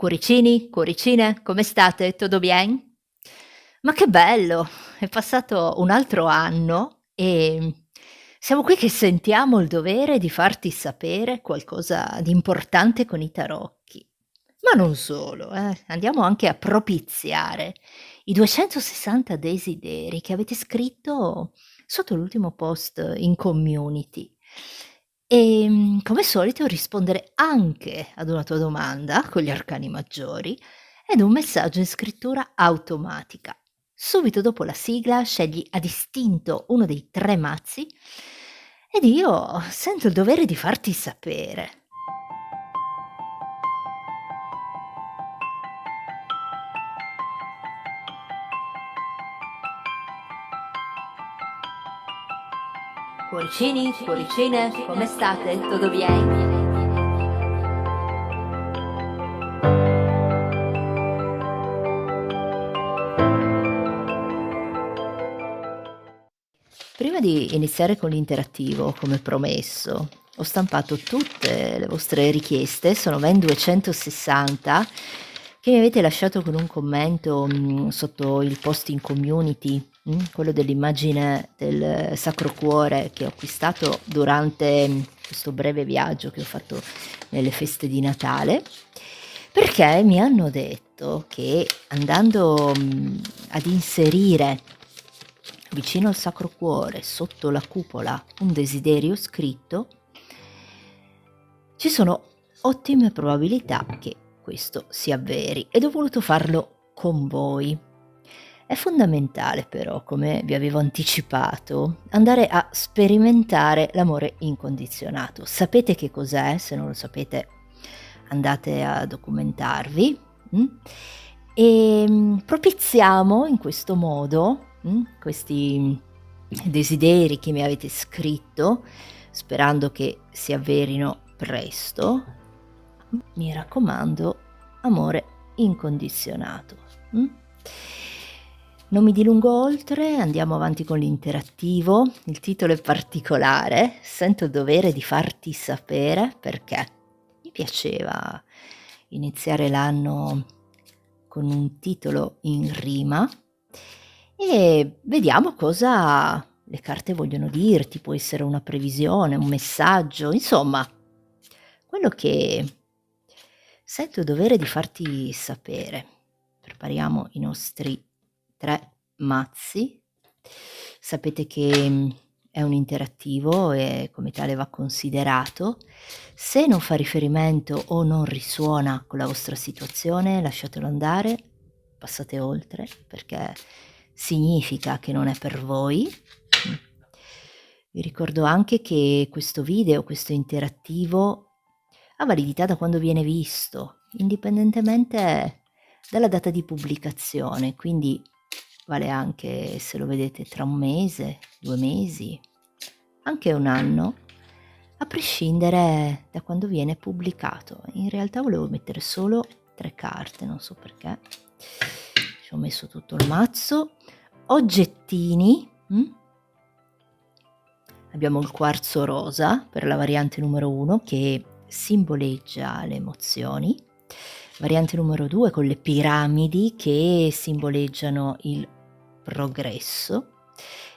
Cuoricini, cuoricine, come state? Tutto bien? Ma che bello! È passato un altro anno e siamo qui che sentiamo il dovere di farti sapere qualcosa di importante con i tarocchi. Ma non solo, andiamo anche a propiziare i 260 desideri che avete scritto sotto l'ultimo post in community. Come solito rispondere anche ad una tua domanda con gli arcani maggiori ed un messaggio in scrittura automatica. Subito dopo la sigla scegli a distinto uno dei 3 mazzi ed io sento il dovere di farti sapere. Cuoricini, cuoricine, come state? Tutto bien? Prima di iniziare con l'interattivo, come promesso, ho stampato tutte le vostre richieste, sono ben 260, che mi avete lasciato con un commento, sotto il post in community, quello dell'immagine del Sacro Cuore che ho acquistato durante questo breve viaggio che ho fatto nelle feste di Natale, perché mi hanno detto che andando, ad inserire vicino al Sacro Cuore, sotto la cupola, un desiderio scritto, ci sono ottime probabilità che questo si avveri ed ho voluto farlo con voi. È fondamentale però, come vi avevo anticipato, andare a sperimentare l'amore incondizionato. Sapete che cos'è? Se non lo sapete andate a documentarvi. Propiziamo in questo modo questi desideri che mi avete scritto, sperando che si avverino presto. Mi raccomando, amore incondizionato. Non mi dilungo oltre, andiamo avanti con l'interattivo. Il titolo è particolare, sento il dovere di farti sapere perché mi piaceva iniziare l'anno con un titolo in rima e vediamo cosa le carte vogliono dirti. Può essere una previsione, un messaggio, insomma, quello che sento il dovere di farti sapere. Prepariamo i nostri 3 mazzi. Sapete che è un interattivo e come tale va considerato. Se non fa riferimento o non risuona con la vostra situazione, lasciatelo andare, passate oltre, perché significa che non è per voi. Vi ricordo anche che questo video, questo interattivo, ha validità da quando viene visto, indipendentemente dalla data di pubblicazione, quindi vale anche se lo vedete tra 1 mese, 2 mesi, anche 1 anno, a prescindere da quando viene pubblicato. In realtà volevo mettere solo 3 carte, non so perché. Ci ho messo tutto il mazzo. Oggettini. Abbiamo il quarzo rosa per la variante numero 1 che simboleggia le emozioni. Variante numero 2 con le piramidi che simboleggiano il progresso.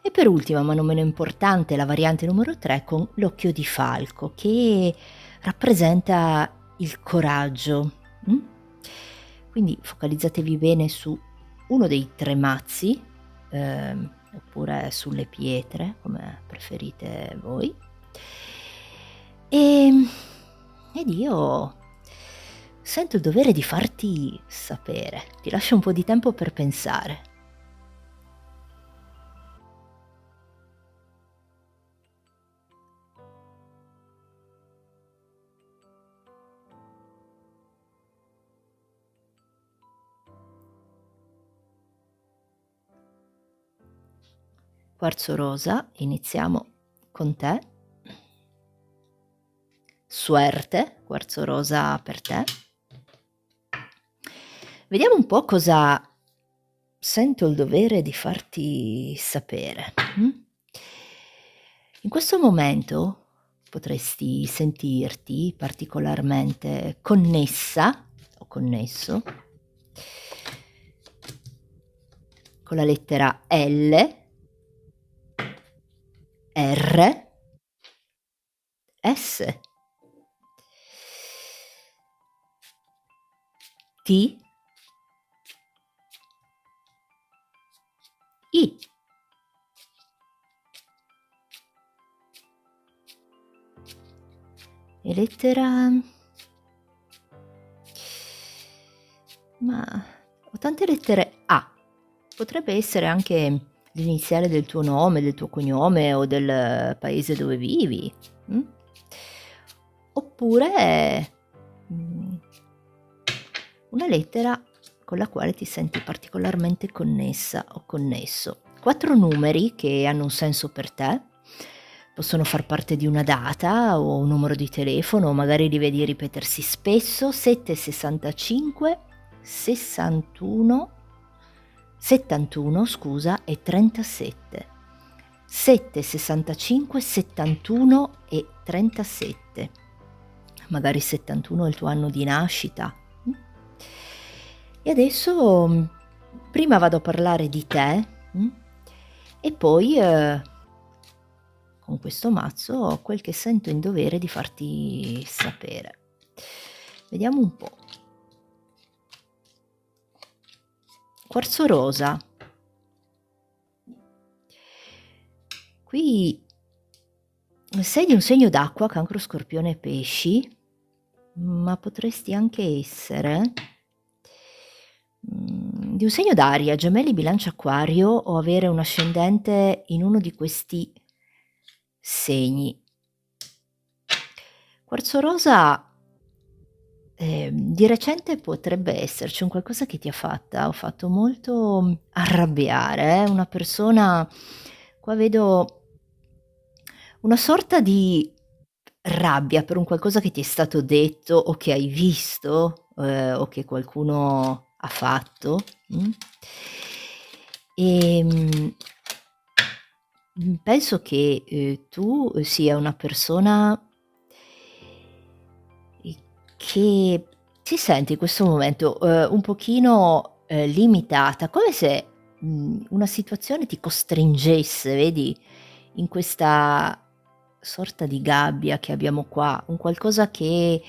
E per ultima, ma non meno importante, la variante numero 3 con l'occhio di falco che rappresenta il coraggio. Quindi focalizzatevi bene su uno dei 3 mazzi, oppure sulle pietre, come preferite voi. Ed io sento il dovere di farti sapere. Ti lascio un po' di tempo per pensare. Quarzo rosa, iniziamo con te. Suerte, quarzo rosa per te. Vediamo un po' cosa sento il dovere di farti sapere. In questo momento potresti sentirti particolarmente connessa o connesso, con la lettera L, R, S, T, I. E lettera... ma ho tante lettere A. Potrebbe essere anche l'iniziale del tuo nome, del tuo cognome o del paese dove vivi. Oppure una lettera con la quale ti senti particolarmente connessa o connesso. 4 numeri che hanno un senso per te. Possono far parte di una data o un numero di telefono, magari li vedi ripetersi spesso. 7, 65, 61, 71, scusa, e 37. 7, 65, 71 e 37. Magari 71 è il tuo anno di nascita. E adesso prima vado a parlare di te e poi con questo mazzo ho quel che sento in dovere di farti sapere. Vediamo un po'. Quarzo rosa. Qui sei di un segno d'acqua, Cancro, Scorpione e Pesci, ma potresti anche essere di un segno d'aria, Gemelli, Bilancia, Acquario, o avere un ascendente in uno di questi segni. Quarzo rosa, di recente potrebbe esserci un qualcosa che ti ha fatto molto arrabbiare, una persona, qua vedo una sorta di rabbia per un qualcosa che ti è stato detto o che hai visto, o che qualcuno ha fatto. Penso che tu sia una persona che si sente in questo momento un pochino limitata, come se una situazione ti costringesse, vedi, in questa sorta di gabbia che abbiamo qua, un qualcosa che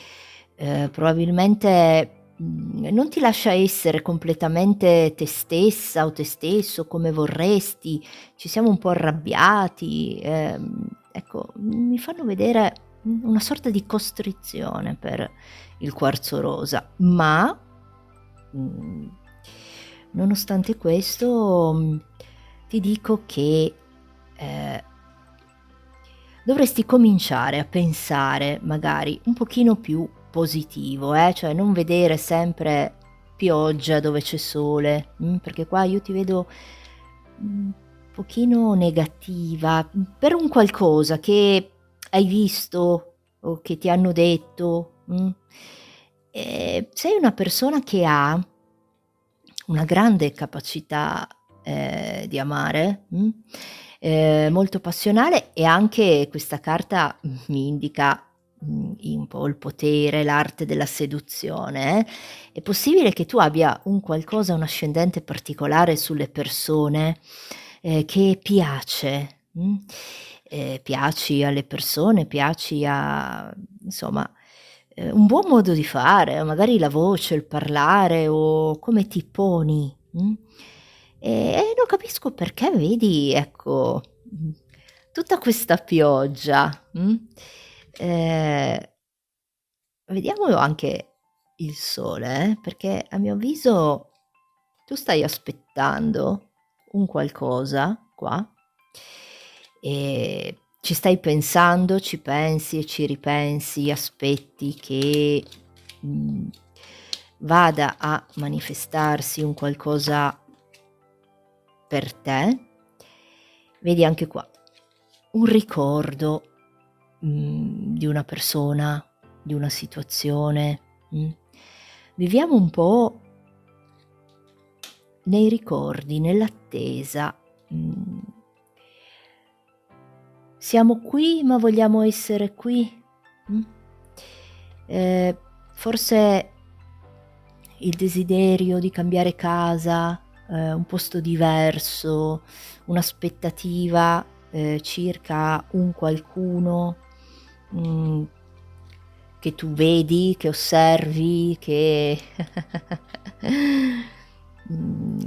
probabilmente non ti lascia essere completamente te stessa o te stesso come vorresti. Ci siamo un po' arrabbiati, ecco, mi fanno vedere una sorta di costrizione per il quarzo rosa, ma nonostante questo ti dico che dovresti cominciare a pensare magari un pochino più positivo, cioè non vedere sempre pioggia dove c'è sole, perché qua io ti vedo un pochino negativa per un qualcosa che hai visto o che ti hanno detto. Sei una persona che ha una grande capacità di amare, molto passionale, e anche questa carta mi indica un po' il potere, l'arte della seduzione. È possibile che tu abbia un qualcosa, un ascendente particolare sulle persone, che piace, piaci alle persone, piaci a insomma, un buon modo di fare, magari la voce, il parlare o come ti poni, e non capisco perché vedi, ecco, tutta questa pioggia, ehm, vediamo anche il sole, perché a mio avviso tu stai aspettando un qualcosa qua, ci stai pensando, ci pensi e ci ripensi, aspetti che vada a manifestarsi un qualcosa per te. Vedi anche qua un ricordo di una persona, di una situazione. Viviamo un po' nei ricordi, nell'attesa. Siamo qui, ma vogliamo essere qui. Forse il desiderio di cambiare casa, un posto diverso, un'aspettativa, circa un qualcuno, mhmm, che tu vedi, che osservi, che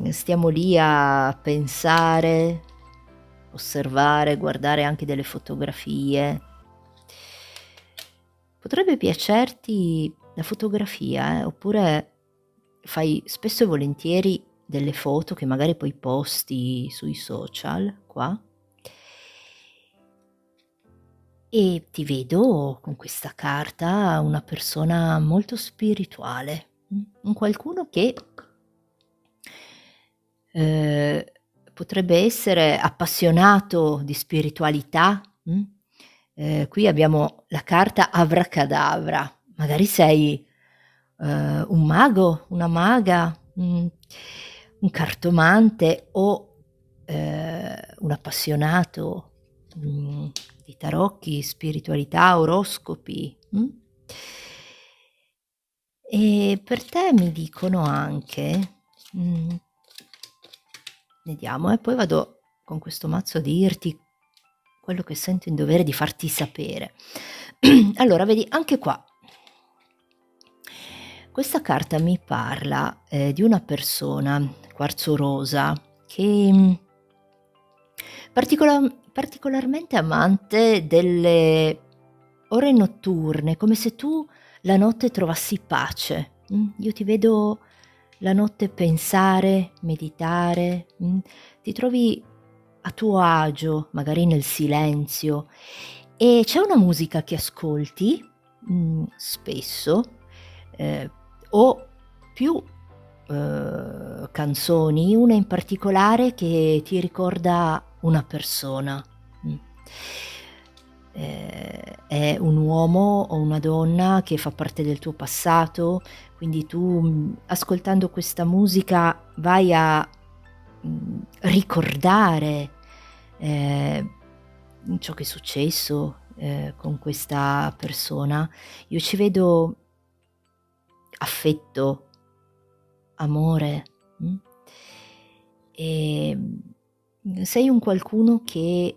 stiamo lì a pensare, osservare, guardare anche delle fotografie. Potrebbe piacerti la fotografia, oppure fai spesso e volentieri delle foto che magari poi posti sui social qua, e ti vedo con questa carta una persona molto spirituale, un qualcuno che Ehm, potrebbe essere appassionato di spiritualità, qui abbiamo la carta Avracadabra. Magari sei, un mago, una maga, un cartomante o, un appassionato, di tarocchi, spiritualità, oroscopi, E per te mi dicono anche, vediamo, poi vado con questo mazzo a dirti quello che sento in dovere di farti sapere. Allora vedi, anche qua, questa carta mi parla, di una persona, quarzo rosa, che, particolarmente amante delle ore notturne, come se tu la notte trovassi pace, Io ti vedo la notte pensare, meditare, ti trovi a tuo agio, magari nel silenzio, e c'è una musica che ascolti, spesso, ehm, o più, canzoni, una in particolare che ti ricorda una persona, mh. È un uomo o una donna che fa parte del tuo passato, quindi tu, ascoltando questa musica vai a, ricordare, ehm, ciò che è successo, con questa persona. Io ci vedo affetto, amore, ehm, sei un qualcuno che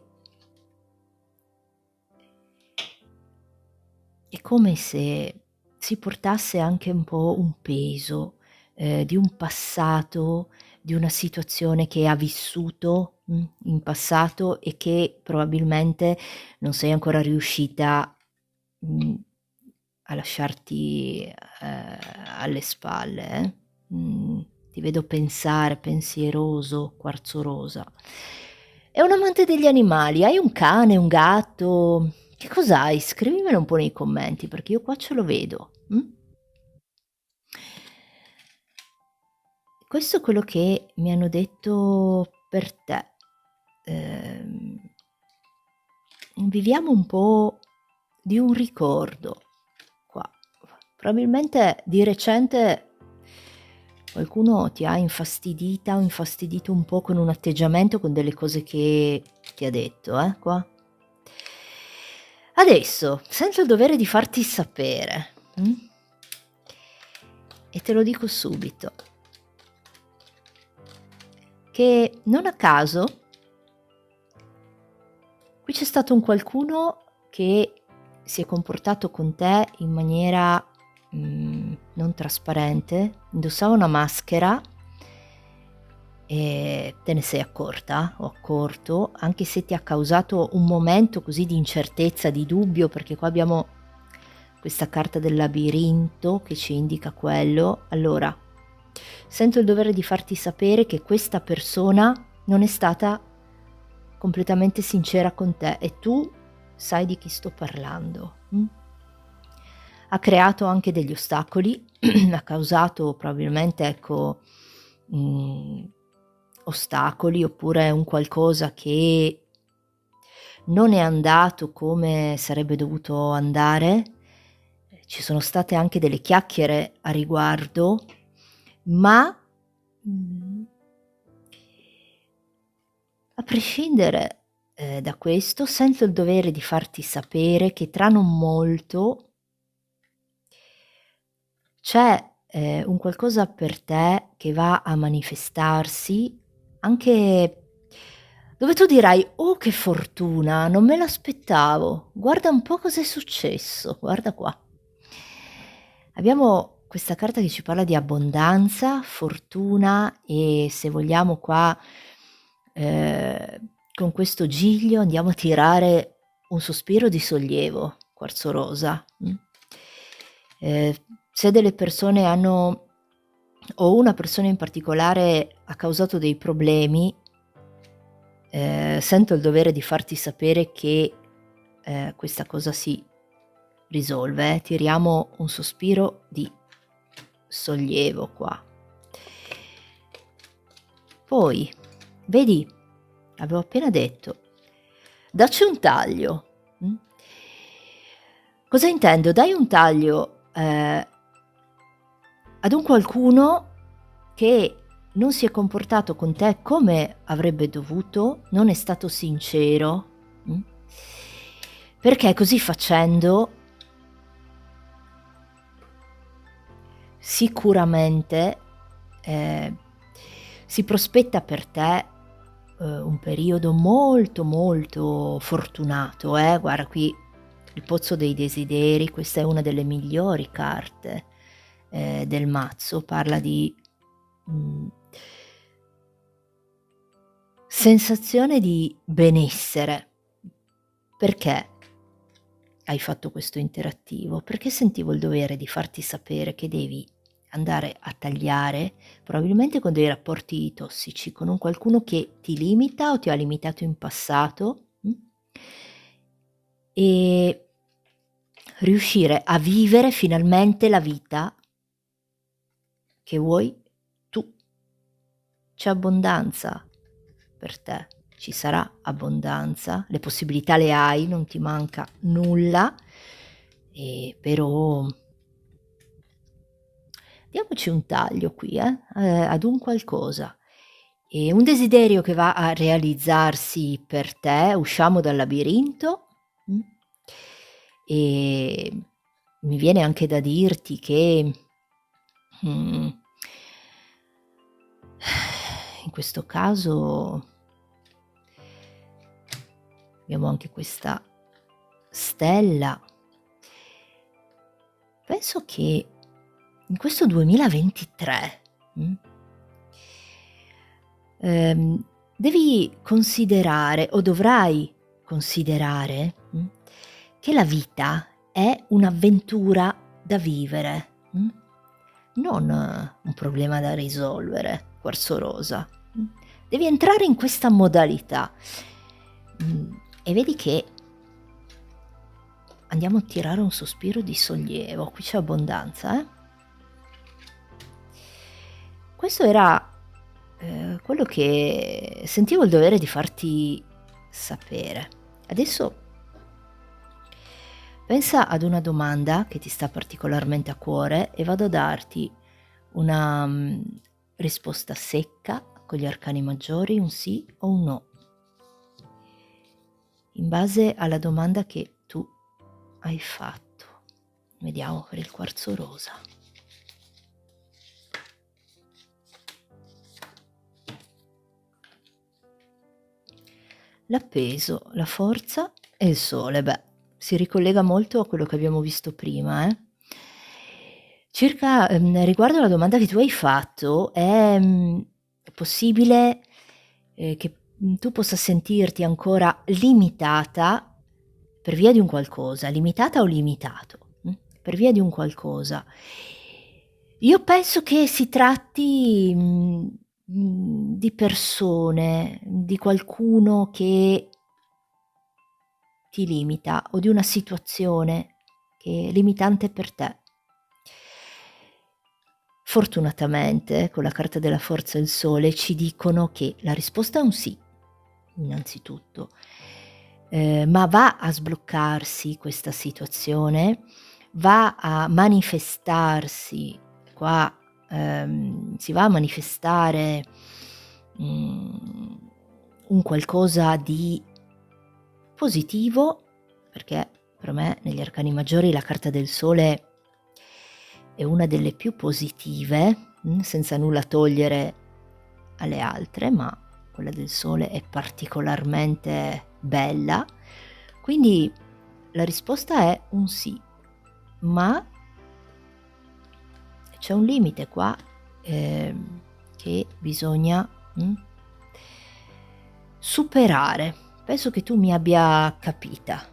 è come se si portasse anche un po' un peso, di un passato, di una situazione che ha vissuto, in passato e che probabilmente non sei ancora riuscita, mhmm, a lasciarti, alle spalle, ti vedo pensare, pensieroso, quarzo rosa. È un amante degli animali, hai un cane, un gatto? Che cos'hai? Scrivimelo un po' nei commenti, perché io qua ce lo vedo, Questo è quello che mi hanno detto per te. Ehm, viviamo un po' di un ricordo qua. Probabilmente di recente qualcuno ti ha infastidita o infastidito un po' con un atteggiamento, con delle cose che ti ha detto, qua. Adesso sento il dovere di farti sapere, e te lo dico subito, che non a caso qui c'è stato un qualcuno che si è comportato con te in maniera, non trasparente, indossava una maschera e te ne sei accorta o accorto, anche se ti ha causato un momento così di incertezza, di dubbio, perché qua abbiamo questa carta del labirinto che ci indica quello. Allora, sento il dovere di farti sapere che questa persona non è stata completamente sincera con te e tu sai di chi sto parlando. Ha creato anche degli ostacoli, ha causato probabilmente, ecco, ostacoli, oppure un qualcosa che non è andato come sarebbe dovuto andare. Ci sono state anche delle chiacchiere a riguardo, ma, mhmm, a prescindere, da questo, sento il dovere di farti sapere che tra non molto c'è, un qualcosa per te che va a manifestarsi anche dove tu dirai: "Oh, che fortuna, non me l'aspettavo. Guarda un po' cos'è successo, guarda qua". Abbiamo questa carta che ci parla di abbondanza, fortuna e se vogliamo qua, con questo giglio andiamo a tirare un sospiro di sollievo, quarzo rosa, Ehm, se delle persone hanno o una persona in particolare ha causato dei problemi, sento il dovere di farti sapere che, questa cosa si risolve, tiriamo un sospiro di sollievo qua. Poi, vedi, avevo appena detto, dacci un taglio, Cosa intendo? Dai un taglio, ad un qualcuno che non si è comportato con te come avrebbe dovuto, non è stato sincero, perché così facendo sicuramente, ehm, si prospetta per te, un periodo molto, molto fortunato, guarda qui il pozzo dei desideri, questa è una delle migliori carte, del mazzo, parla di, mhmm, sensazione di benessere. Perché hai fatto questo interattivo? Perché sentivo il dovere di farti sapere che devi andare a tagliare, probabilmente con dei rapporti tossici, con un qualcuno che ti limita o ti ha limitato in passato, e riuscire a vivere finalmente la vita che vuoi tu. C'è abbondanza per te, ci sarà abbondanza, le possibilità le hai, non ti manca nulla, però diamoci un taglio qui, ad un qualcosa. Un desiderio che va a realizzarsi per te, usciamo dal labirinto, e mi viene anche da dirti che, mhmm, in questo caso abbiamo anche questa stella. Penso che in questo 2023, devi considerare o dovrai considerare, che la vita è un'avventura da vivere, non un problema da risolvere, quarzo rosa. Devi entrare in questa modalità, e vedi che andiamo a tirare un sospiro di sollievo, qui c'è abbondanza, Questo era, quello che sentivo il dovere di farti sapere. Adesso pensa ad una domanda che ti sta particolarmente a cuore e vado a darti una, risposta secca con gli arcani maggiori, un sì o un no, in base alla domanda che tu hai fatto. Vediamo per il quarzo rosa. L'appeso, la forza e il sole. Beh, si ricollega molto a quello che abbiamo visto prima, Circa riguardo alla domanda che tu hai fatto, è possibile, che, tu possa sentirti ancora limitata per via di un qualcosa, limitata o limitato, per via di un qualcosa. Io penso che si tratti, di persone, di qualcuno che ti limita o di una situazione che è limitante per te. Fortunatamente, con la carta della forza e il sole ci dicono che la risposta è un sì, innanzitutto, ma va a sbloccarsi questa situazione, va a manifestarsi qua, si va a manifestare, un qualcosa di positivo, perché per me negli arcani maggiori la carta del sole è una delle più positive, senza nulla togliere alle altre, ma quella del Sole è particolarmente bella. Quindi la risposta è un sì, ma c'è un limite qua che bisogna superare. Penso che tu mi abbia capita.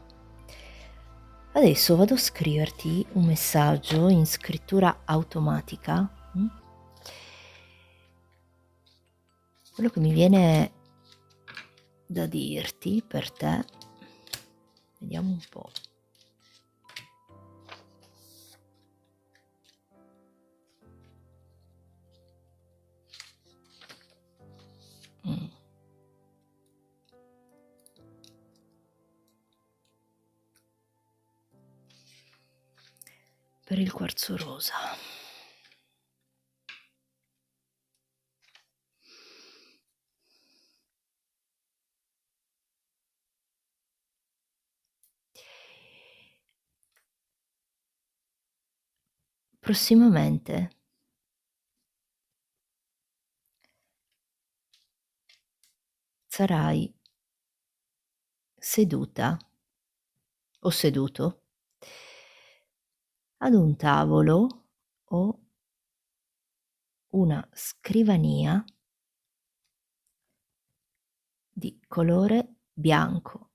Adesso vado a scriverti un messaggio in scrittura automatica. Quello che mi viene da dirti per te, vediamo un po'. Per il quarzo rosa. Prossimamente sarai seduta o seduto ad un tavolo o una scrivania di colore bianco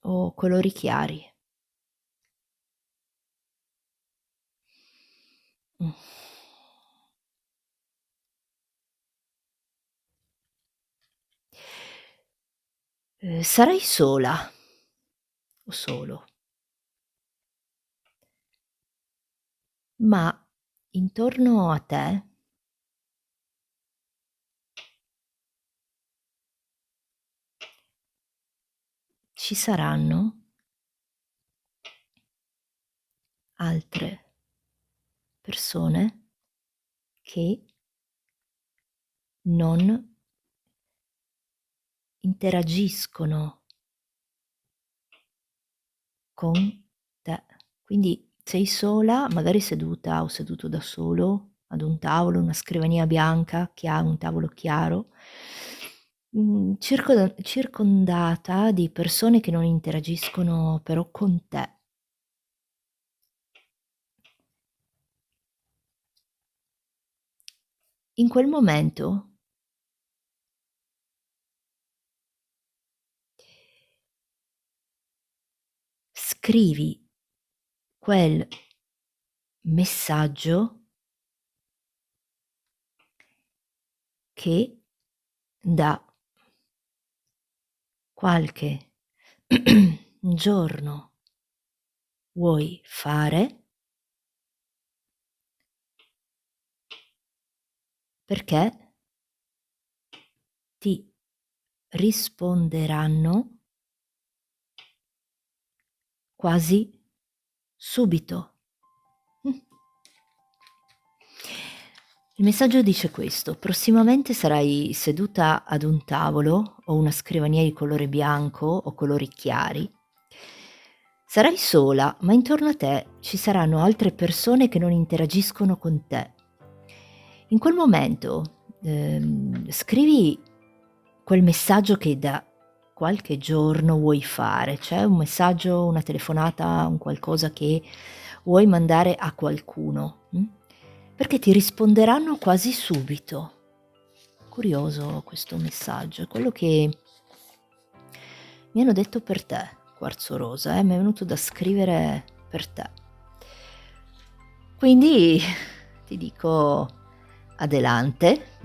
o colori chiari. Sarai sola o solo, ma intorno a te ci saranno altre persone che non interagiscono con te. Quindi sei sola, magari seduta o seduto da solo ad un tavolo, una scrivania bianca, un tavolo chiaro, circondata di persone che non interagiscono però con te. In quel momento scrivi quel messaggio che da qualche giorno vuoi fare, perché ti risponderanno quasi subito. Il messaggio dice questo: prossimamente sarai seduta ad un tavolo o una scrivania di colore bianco o colori chiari. Sarai sola, ma intorno a te ci saranno altre persone che non interagiscono con te. In quel momento scrivi quel messaggio che da qualche giorno vuoi fare, cioè un messaggio, una telefonata, un qualcosa che vuoi mandare a qualcuno, perché ti risponderanno quasi subito. Curioso questo messaggio, è quello che mi hanno detto per te, quarzo rosa, mi è venuto da scrivere per te. Quindi ti dico adelante,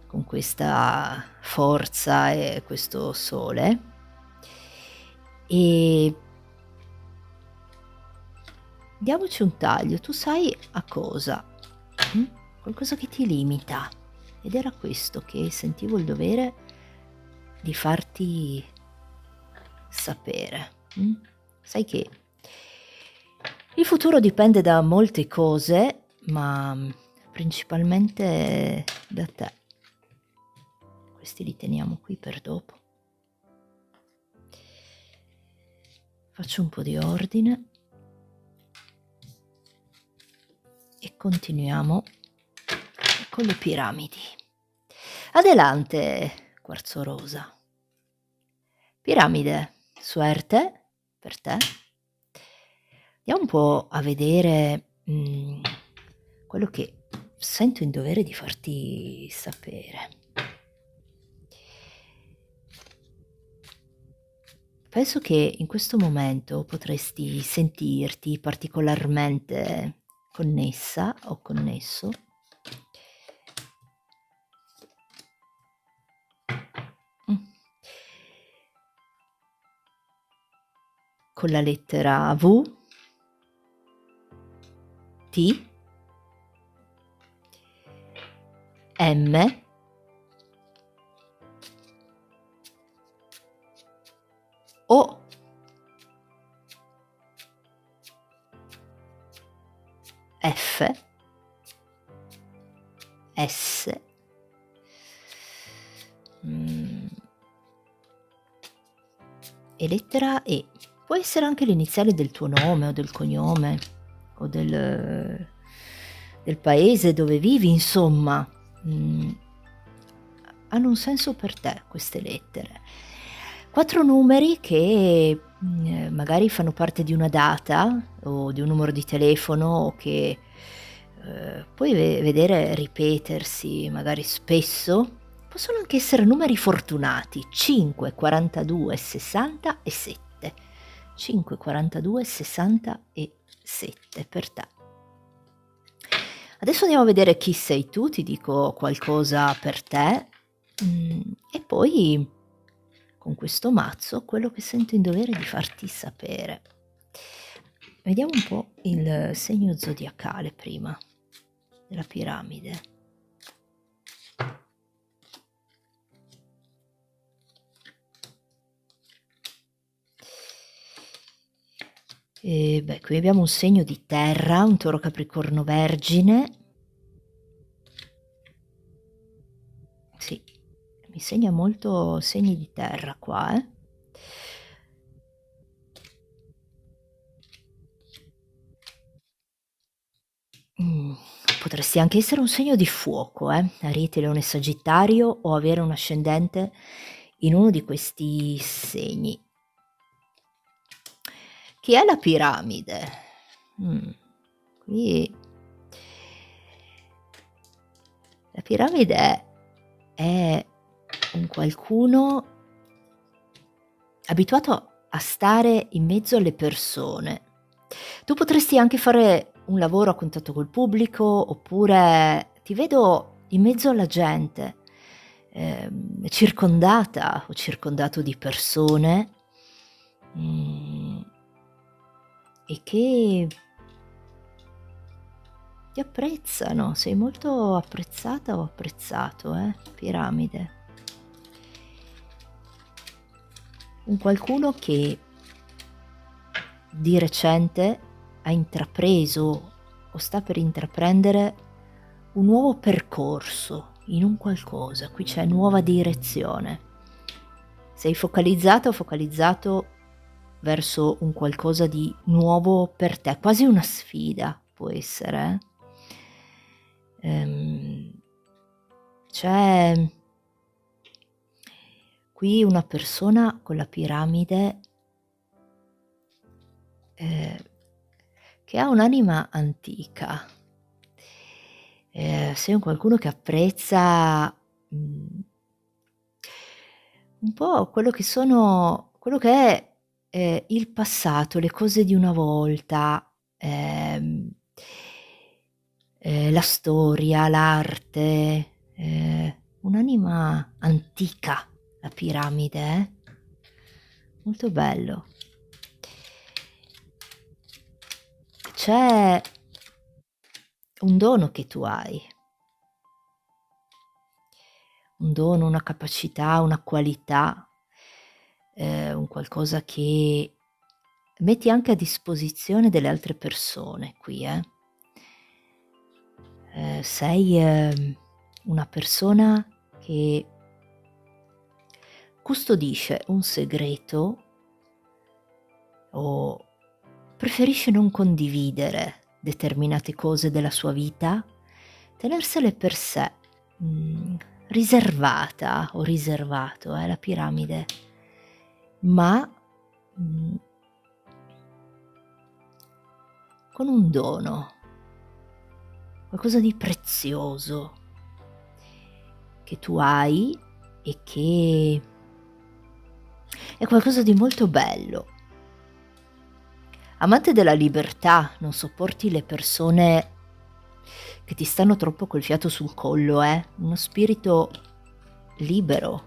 con questa forza e questo sole, e diamoci un taglio. Tu sai a cosa? Qualcosa che ti limita, ed era questo che sentivo il dovere di farti sapere. Sai che il futuro dipende da molte cose, ma principalmente da te. questi li teniamo qui per dopo. Faccio un po' di ordine e continuiamo con le piramidi. Adelante, quarzo rosa. Piramide, suerte per te. Andiamo un po' a vedere quello che sento in dovere di farti sapere. Penso che in questo momento potresti sentirti particolarmente connessa o connesso con la lettera V, T, M, O, F, S, e lettera E. Può essere anche l'iniziale del tuo nome o del cognome o del paese dove vivi, insomma. Hanno un senso per te queste lettere. 4 numeri che magari fanno parte di una data o di un numero di telefono o che puoi vedere ripetersi magari spesso. Possono anche essere numeri fortunati: 5, 42, 60 e 7. 5, 42, 60 e 7 per te. Adesso andiamo a vedere chi sei tu, ti dico qualcosa per te e poi con questo mazzo quello che sento in dovere di farti sapere. Vediamo un po' il segno zodiacale prima della piramide. E qui abbiamo un segno di terra, un Toro, Capricorno, Vergine. Sì, mi segna molto segni di terra qua, Potresti anche essere un segno di fuoco, Ariete, Leone, Sagittario, o avere un ascendente in uno di questi segni. Chi è la piramide? Qui la piramide è un qualcuno abituato a stare in mezzo alle persone. Tu potresti anche fare un lavoro a contatto col pubblico, oppure ti vedo in mezzo alla gente, circondata o circondato di persone e che ti apprezzano. Sei molto apprezzata o apprezzato, piramide. Un qualcuno che di recente ha intrapreso o sta per intraprendere un nuovo percorso in un qualcosa. Qui c'è nuova direzione. Sei focalizzata o focalizzato verso un qualcosa di nuovo per te, quasi una sfida può essere. C'è qui una persona con la piramide che ha un'anima antica. Sei un qualcuno che apprezza un po' quello che è il passato, le cose di una volta, la storia, l'arte, un'anima antica, la piramide, molto bello. C'è un dono che tu hai, un dono, una capacità, una qualità, un qualcosa che metti anche a disposizione delle altre persone qui, sei una persona che custodisce un segreto o preferisce non condividere determinate cose della sua vita, tenersele per sé, riservata o riservato, la piramide, ma con un dono, qualcosa di prezioso che tu hai e che è qualcosa di molto bello. Amante della libertà, non sopporti le persone che ti stanno troppo col fiato sul collo, uno spirito libero,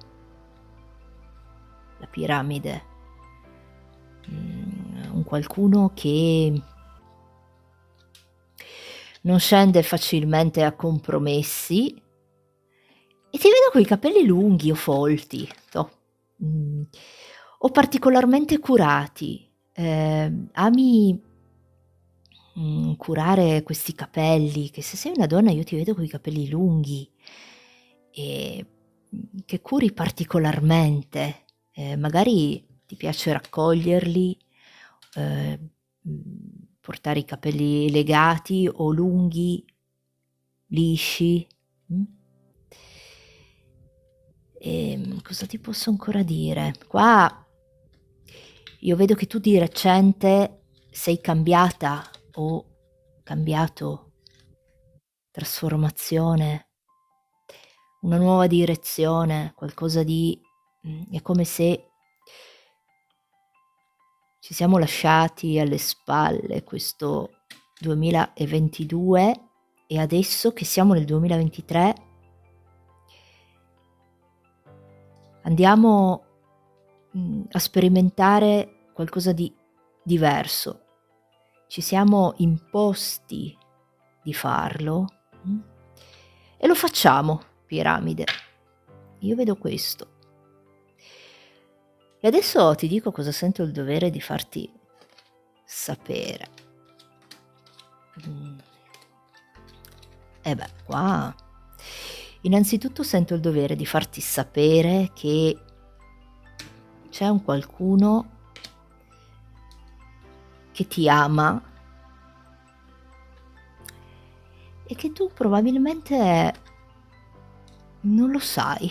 la piramide, un qualcuno che non scende facilmente a compromessi e ti vedo coi capelli lunghi o folti, o particolarmente curati. Ami curare questi capelli, che se sei una donna io ti vedo coi capelli lunghi e che curi particolarmente, magari ti piace raccoglierli, portare i capelli legati o lunghi, lisci. Cosa ti posso ancora dire? Qua io vedo che tu di recente sei cambiata o cambiato, trasformazione, una nuova direzione, qualcosa di è come se ci siamo lasciati alle spalle questo 2022 e adesso che siamo nel 2023 andiamo a sperimentare qualcosa di diverso. Ci siamo imposti di farlo e lo facciamo, piramide. Io vedo questo. E adesso ti dico cosa sento il dovere di farti sapere. Qua innanzitutto sento il dovere di farti sapere che c'è un qualcuno che ti ama e che tu probabilmente non lo sai,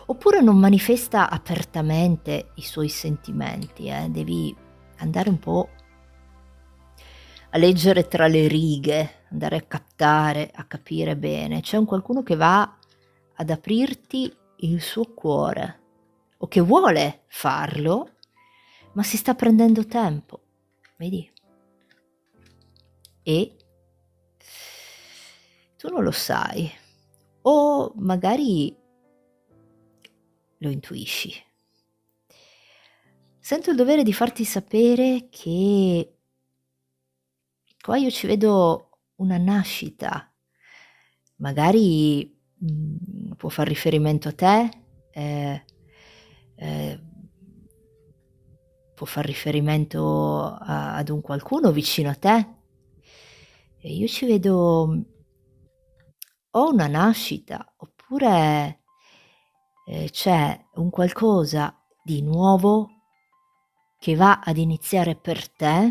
oppure non manifesta apertamente i suoi sentimenti, devi andare un po' a leggere tra le righe, andare a captare, a capire bene. C'è un qualcuno che va ad aprirti il suo cuore o che vuole farlo, ma si sta prendendo tempo, vedi? E tu non lo sai, o magari lo intuisci. Sento il dovere di farti sapere che qua io ci vedo una nascita, magari può far riferimento a te, può far riferimento ad un qualcuno vicino a te, e io ci vedo o una nascita oppure c'è un qualcosa di nuovo che va ad iniziare per te,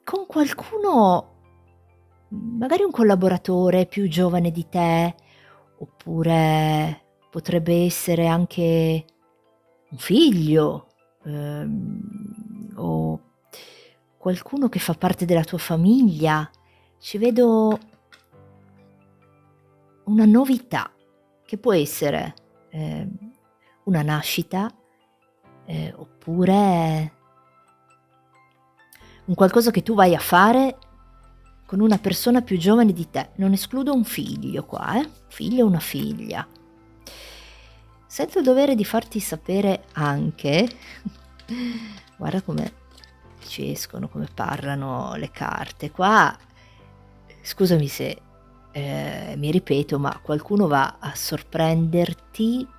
con qualcuno, magari un collaboratore più giovane di te, oppure potrebbe essere anche un figlio, o qualcuno che fa parte della tua famiglia. Ci vedo una novità che può essere una nascita, oppure un qualcosa che tu vai a fare con una persona più giovane di te. Non escludo un figlio qua, figlio o una figlia. Sento il dovere di farti sapere anche, guarda come ci escono, come parlano le carte. Qua, scusami se mi ripeto, ma qualcuno va a sorprenderti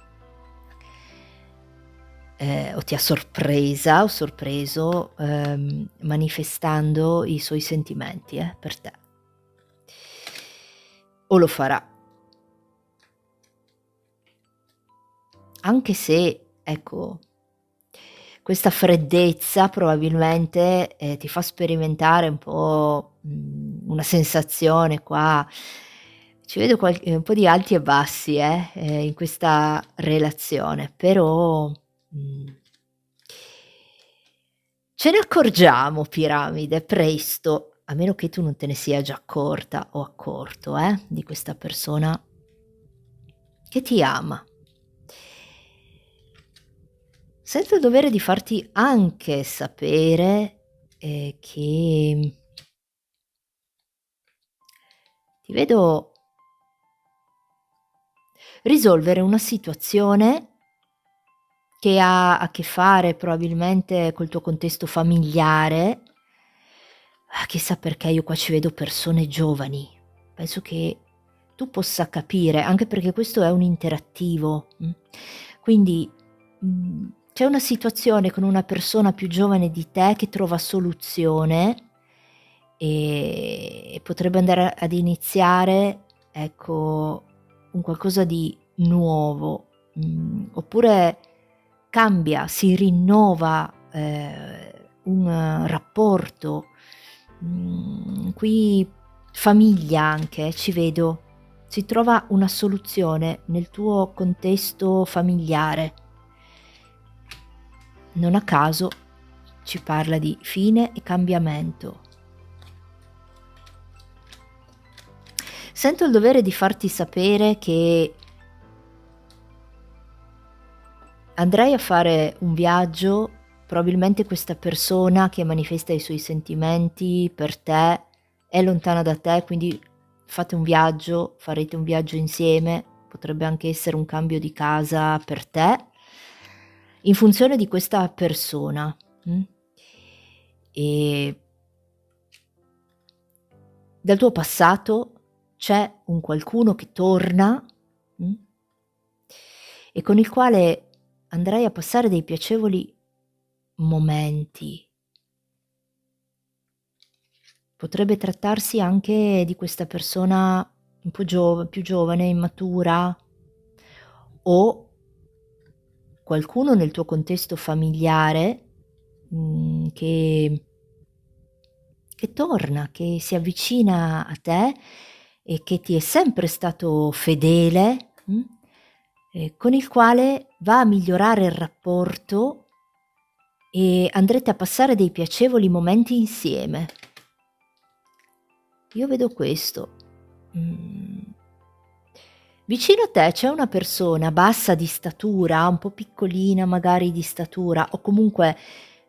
o ti ha sorpresa o sorpreso manifestando i suoi sentimenti per te. o lo farà. Anche se, ecco, questa freddezza probabilmente, ti fa sperimentare un po', una sensazione qua, ci vedo un po' di alti e bassi, in questa relazione, però, mhmm, ce ne accorgiamo, Piramide, presto, a meno che tu non te ne sia già accorta o accorto, di questa persona che ti ama. Sento il dovere di farti anche sapere, che ti vedo risolvere una situazione che ha a che fare probabilmente col tuo contesto familiare. Chissà perché io qua ci vedo persone giovani. Penso che tu possa capire, anche perché questo è un interattivo, quindi, c'è una situazione con una persona più giovane di te che trova soluzione, e potrebbe andare ad iniziare, ecco, un qualcosa di nuovo, oppure cambia, si rinnova, un rapporto, qui famiglia anche, ci vedo. Si trova una soluzione nel tuo contesto familiare. Non a caso ci parla di fine e cambiamento. Sento il dovere di farti sapere che andrai a fare un viaggio, probabilmente questa persona che manifesta i suoi sentimenti per te è lontana da te, quindi fate un viaggio, farete un viaggio insieme, potrebbe anche essere un cambio di casa per te, in funzione di questa persona, E dal tuo passato c'è un qualcuno che torna, mh, e con il quale andrai a passare dei piacevoli momenti. Potrebbe trattarsi anche di questa persona un po' più giovane, immatura, o qualcuno nel tuo contesto familiare, che torna, che si avvicina a te e che ti è sempre stato fedele, con il quale va a migliorare il rapporto e andrete a passare dei piacevoli momenti insieme. Io vedo questo. Mhmm, Vicino a te c'è una persona bassa di statura, un po' piccolina magari di statura o comunque,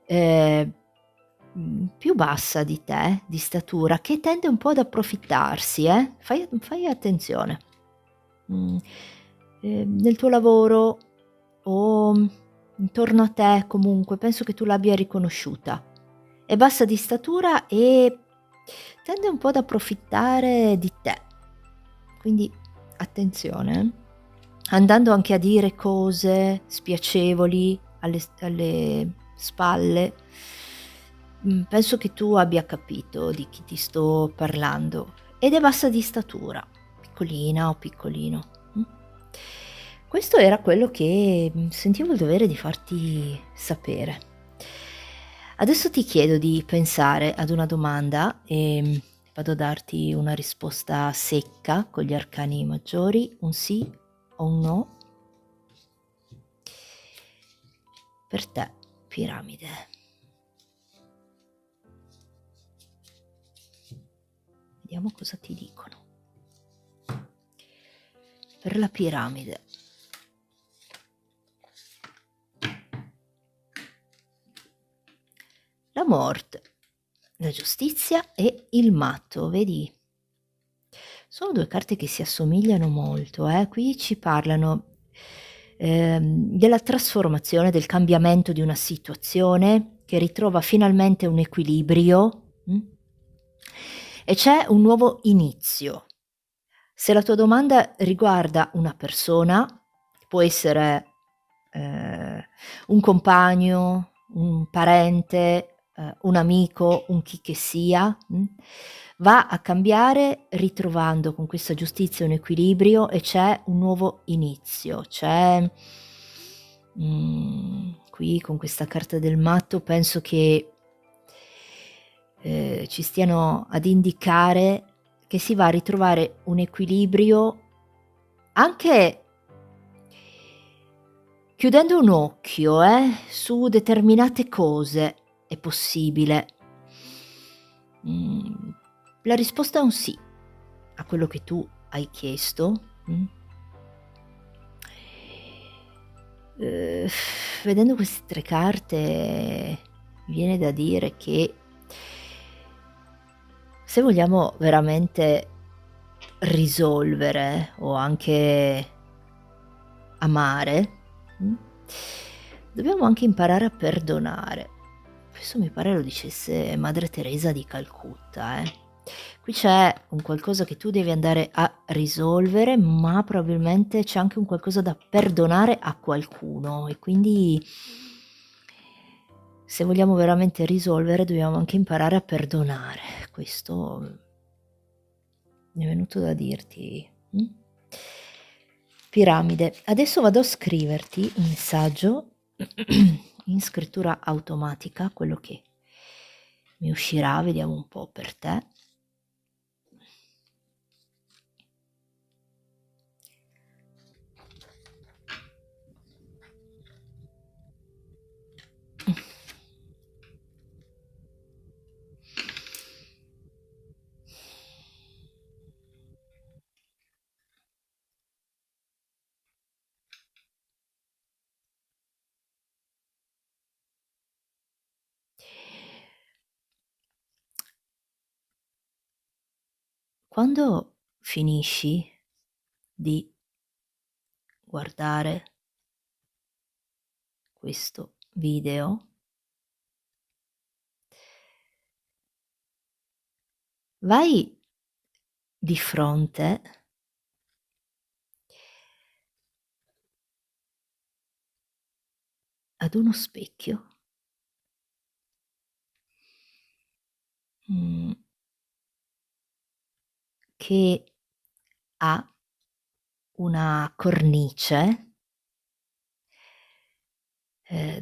ehm, più bassa di te di statura, che tende un po' ad approfittarsi, fai attenzione. Mhmm, Nel tuo lavoro o, intorno a te comunque, penso che tu l'abbia riconosciuta. È bassa di statura e tende un po' ad approfittare di te, quindi attenzione, andando anche a dire cose spiacevoli alle spalle. Penso che tu abbia capito di chi ti sto parlando ed è bassa di statura, piccolina o piccolino, Questo era quello che, sentivo il dovere di farti sapere. Adesso ti chiedo di pensare ad una domanda e vado a darti una risposta secca con gli arcani maggiori, un sì o un no. Per te, Piramide. Vediamo cosa ti dicono. Per la Piramide. La morte, la giustizia e il matto, vedi? Sono 2 carte che si assomigliano molto, qui ci parlano, della trasformazione, del cambiamento di una situazione che ritrova finalmente un equilibrio, e c'è un nuovo inizio. Se la tua domanda riguarda una persona, può essere, un compagno, un parente, un amico, un chi che sia, va a cambiare ritrovando con questa giustizia un equilibrio e c'è un nuovo inizio, c'è qui con questa carta del matto penso che ci stiano ad indicare che si va a ritrovare un equilibrio anche chiudendo un occhio, su determinate cose è possibile. La risposta è un sì a quello che tu hai chiesto. Uhm, vedendo queste 3 carte mi viene da dire che se vogliamo veramente risolvere o anche amare, dobbiamo anche imparare a perdonare. Questo mi pare lo dicesse Madre Teresa di Calcutta, eh. Qui c'è un qualcosa che tu devi andare a risolvere, ma probabilmente c'è anche un qualcosa da perdonare a qualcuno e quindi se vogliamo veramente risolvere dobbiamo anche imparare a perdonare. Questo mi è venuto da dirti. Piramide. Adesso vado a scriverti un messaggio in scrittura automatica, quello che mi uscirà, vediamo un po' per te. Quando finisci di guardare questo video, vai di fronte ad uno specchio, mhmm, che ha una cornice,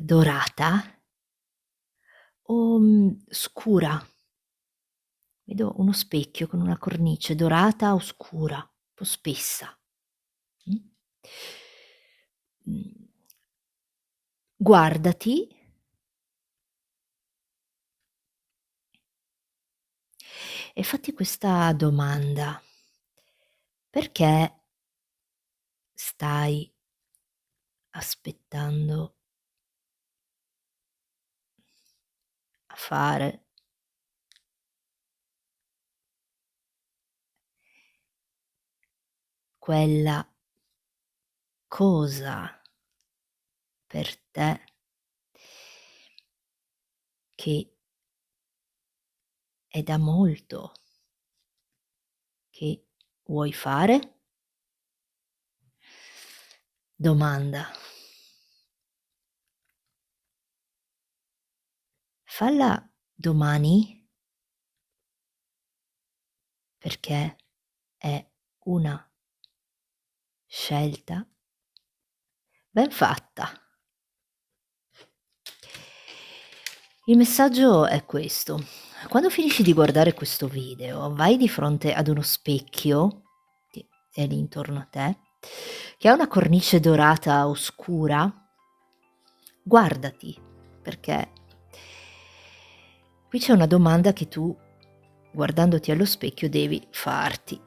dorata o, scura. Vedo uno specchio con una cornice dorata o scura, un po' spessa. Mh. Mhmm, guardati e fatti questa domanda: perché stai aspettando a fare quella cosa per te che è da molto che vuoi fare? Domanda. Falla domani perché è una scelta ben fatta. Il messaggio è questo: quando finisci di guardare questo video, vai di fronte ad uno specchio, che è lì intorno a te, che ha una cornice dorata oscura, guardati, perché qui c'è una domanda che tu, guardandoti allo specchio, devi farti,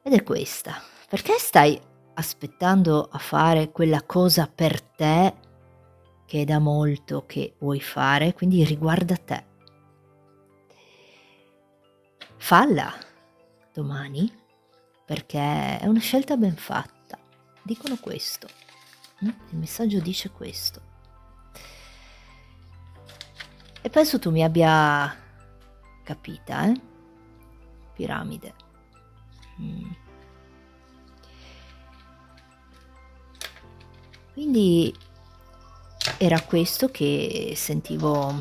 ed è questa: perché stai aspettando a fare quella cosa per te che è da molto che vuoi fare? Quindi riguarda te. Falla domani perché è una scelta ben fatta. Dicono questo. Il messaggio dice questo. E penso tu mi abbia capita, Piramide. Quindi era questo che sentivo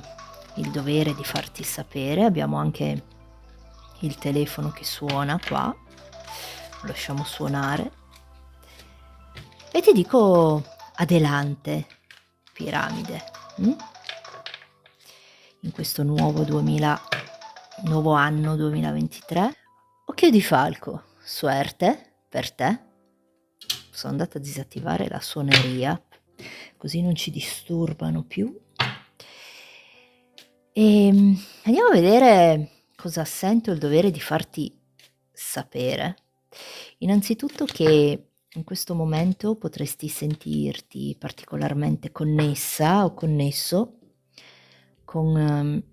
il dovere di farti sapere. Abbiamo anche il telefono che suona qua, lo lasciamo suonare e ti dico adelante, piramide. In questo nuovo anno 2023. Occhio di falco, suerte per te. Sono andata a disattivare la suoneria, così non ci disturbano più. Andiamo a vedere cosa sento il dovere di farti sapere. Innanzitutto che in questo momento potresti sentirti particolarmente connessa o connesso con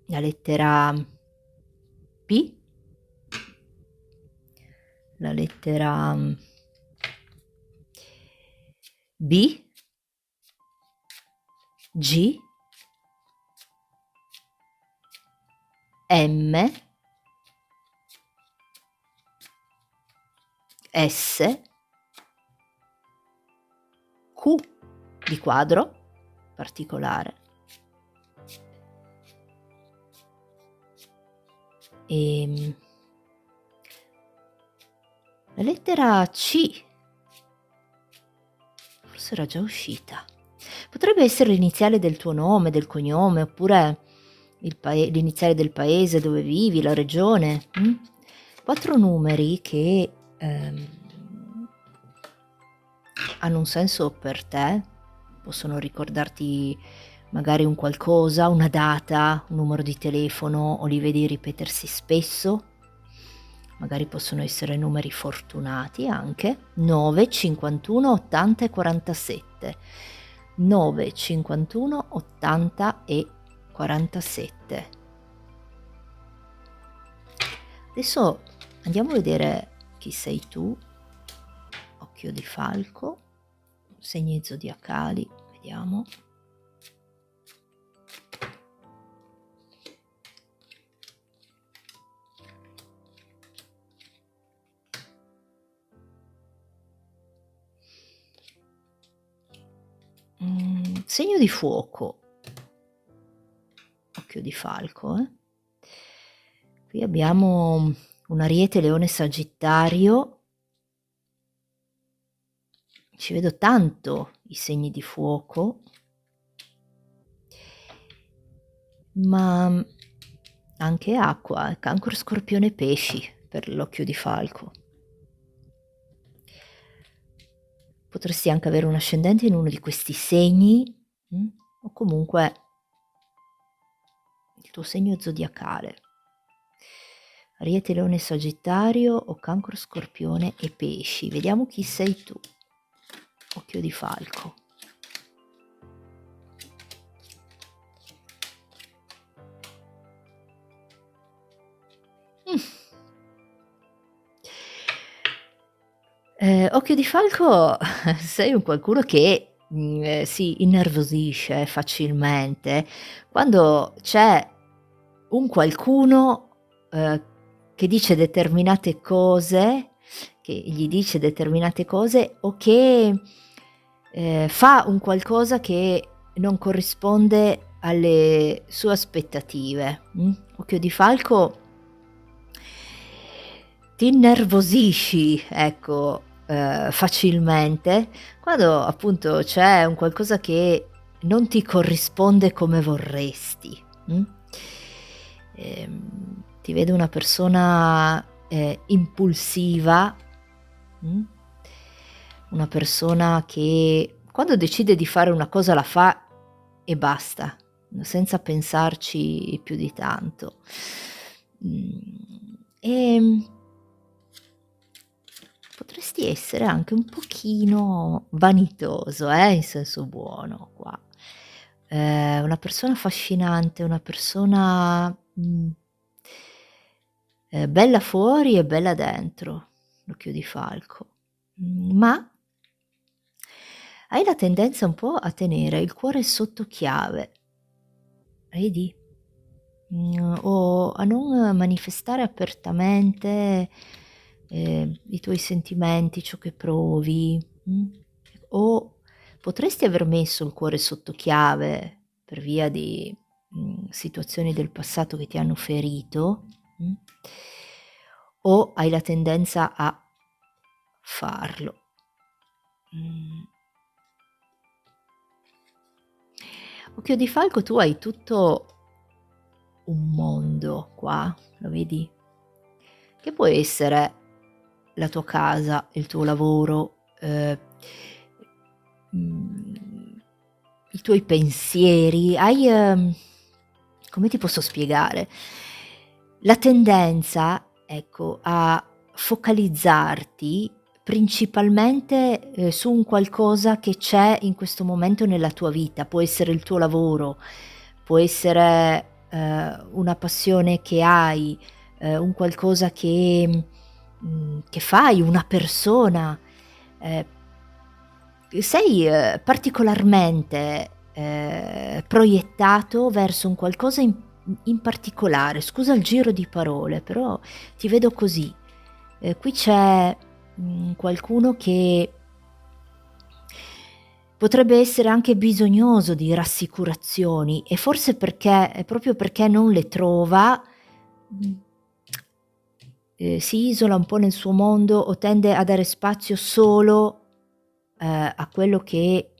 la lettera P, la lettera B, G, M, S, Q di quadro particolare e la lettera C forse era già uscita. Potrebbe essere l'iniziale del tuo nome, del cognome, oppure l'iniziale del paese dove vivi, la regione. 4 numeri che hanno un senso per te, possono ricordarti magari un qualcosa, una data, un numero di telefono, o li vedi ripetersi spesso. Magari possono essere numeri fortunati anche. 9, 51, 80 e 47. 9, 51, 80 e 47. Adesso andiamo a vedere chi sei tu. Occhio di falco, segni zodiacali, vediamo. Segno di fuoco, occhio di falco. Qui abbiamo un Ariete, Leone, Sagittario. Ci vedo tanto i segni di fuoco, ma anche acqua, Cancro, Scorpione, Pesci per l'occhio di falco. Potresti anche avere un ascendente in uno di questi segni, o comunque il tuo segno zodiacale. Ariete, Leone, Sagittario o Cancro, Scorpione e Pesci. Vediamo chi sei tu. Occhio di falco. Occhio di falco, sei un qualcuno che si innervosisce facilmente quando c'è un qualcuno che dice determinate cose, che gli dice determinate cose, o che fa un qualcosa che non corrisponde alle sue aspettative. Occhio di falco, ti innervosisci, ecco, facilmente quando appunto c'è un qualcosa che non ti corrisponde come vorresti. Ti vedo una persona impulsiva, una persona che quando decide di fare una cosa la fa e basta, senza pensarci più di tanto. Potresti essere anche un pochino vanitoso, in senso buono qua. Una persona affascinante, una persona bella fuori e bella dentro, l'occhio di falco. Ma hai la tendenza un po' a tenere il cuore sotto chiave, vedi? O a non manifestare apertamente i tuoi sentimenti, ciò che provi, o potresti aver messo il cuore sotto chiave per via di situazioni del passato che ti hanno ferito, o hai la tendenza a farlo. Occhio di Falco, tu hai tutto un mondo qua, lo vedi? Che può essere la tua casa, il tuo lavoro, i tuoi pensieri. Hai, come ti posso spiegare? La tendenza, ecco, a focalizzarti principalmente, su un qualcosa che c'è in questo momento nella tua vita. Può essere il tuo lavoro, può essere, una passione che hai, un qualcosa che fai, una persona. Sei, particolarmente, proiettato verso un qualcosa in particolare. Scusa il giro di parole, però ti vedo così. Qui c'è, qualcuno che potrebbe essere anche bisognoso di rassicurazioni, e forse proprio perché non le trova, si isola un po' nel suo mondo o tende a dare spazio solo, a quello che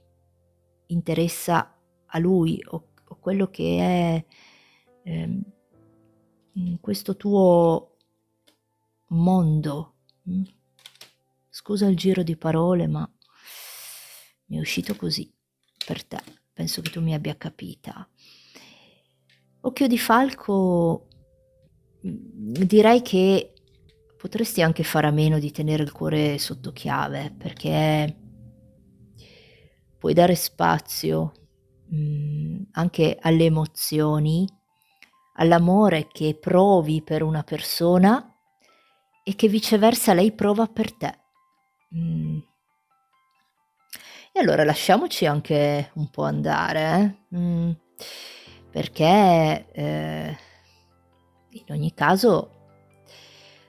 interessa a lui, o quello che è, questo tuo mondo. Scusa il giro di parole, ma mi è uscito così per te. Penso che tu mi abbia capita. Occhio di Falco, direi che potresti anche fare a meno di tenere il cuore sotto chiave, perché puoi dare spazio, anche alle emozioni, all'amore che provi per una persona e che viceversa lei prova per te. E allora lasciamoci anche un po' andare, perché, in ogni caso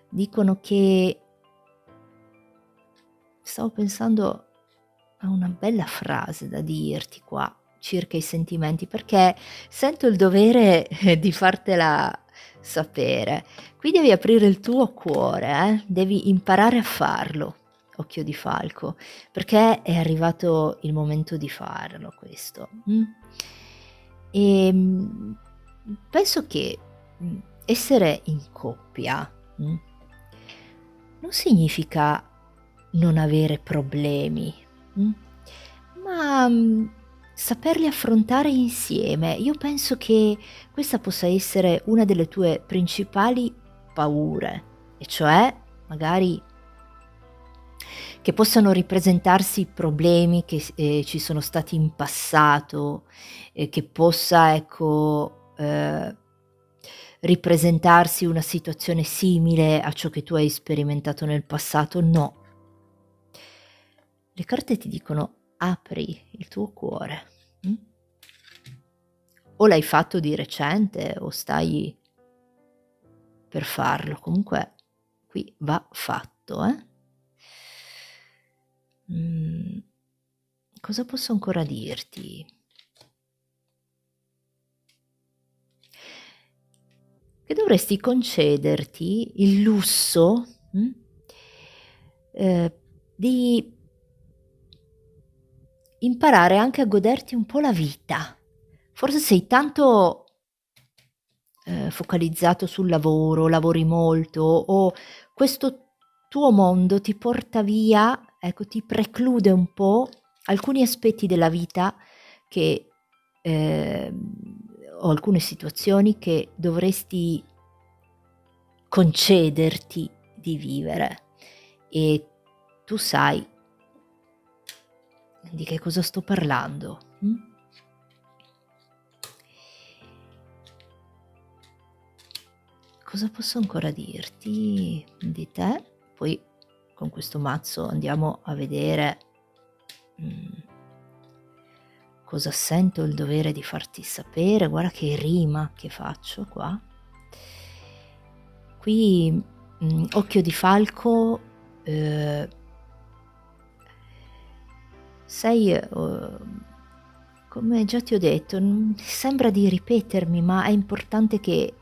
dicono che, stavo pensando a una bella frase da dirti qua circa i sentimenti, perché sento il dovere, di fartela sapere. Qui devi aprire il tuo cuore, devi imparare a farlo, occhio di Falco, perché è arrivato il momento di farlo questo. Penso che, essere in coppia, non significa non avere problemi, ma, saperli affrontare insieme. Io penso che questa possa essere una delle tue principali paure, e cioè magari che possano ripresentarsi problemi che ci sono stati in passato, e che possa, ecco, ripresentarsi una situazione simile a ciò che tu hai sperimentato nel passato. No. Le carte ti dicono: apri il tuo cuore. O l'hai fatto di recente o stai per farlo, comunque qui va fatto, Cosa posso ancora dirti? Che dovresti concederti il lusso, di imparare anche a goderti un po' la vita. Forse sei tanto, focalizzato sul lavoro, lavori molto, o questo tuo mondo ti porta via, ecco, ti preclude un po' alcuni aspetti della vita che, o alcune situazioni che dovresti concederti di vivere. E tu sai di che cosa sto parlando. Cosa posso ancora dirti di te? Poi con questo mazzo andiamo a vedere, cosa sento il dovere di farti sapere. Guarda che rima che faccio qua. Qui, occhio di Falco, sei, come già ti ho detto, sembra di ripetermi, ma è importante che